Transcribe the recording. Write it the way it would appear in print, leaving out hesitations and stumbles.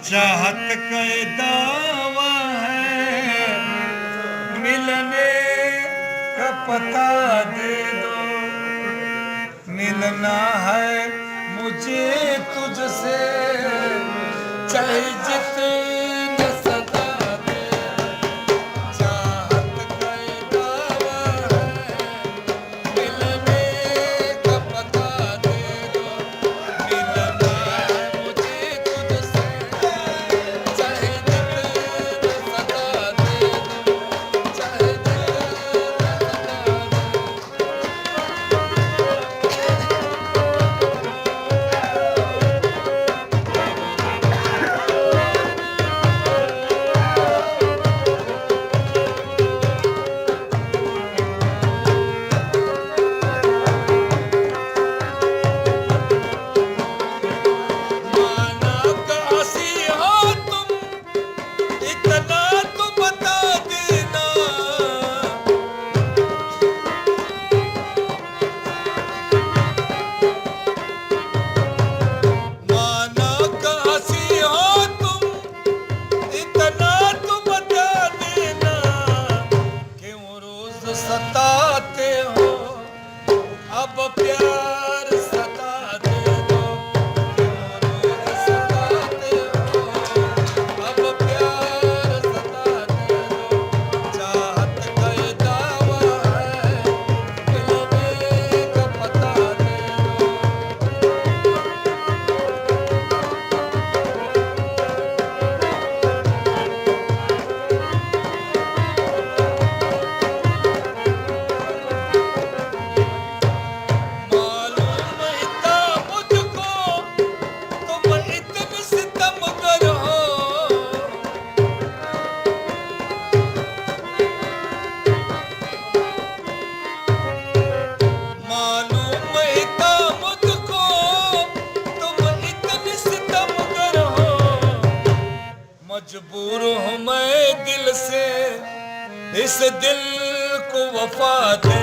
चाहत का दावा है, मिलने का पता दे दो। मिलना है मुझे तुझसे, चाहे जितने सदा दे। चाहत का दावा है, मिलने का पता दे दो। मिलना है मुझे तुझसे, चाहे जितने सदा दे दो। चाहे जितने माना काशी हो तुम, इतना तो बता देना। माना काशी हो तुम, इतना तो बता देना। क्यों रोज सताते हो, अब प्यार सता दे दो। क्यों रोज सताते हो, अब प्यार सता दे दो। चाहत का ये दावा है, मिलने का पता दे दो। मालूम इतना मुझको, तुम इतने सितमगर हो। मालूम इतना मुझको, तुम इतने सितमगर हो। मजबूर हूँ मैं दिल से, इस दिल को वफा दे।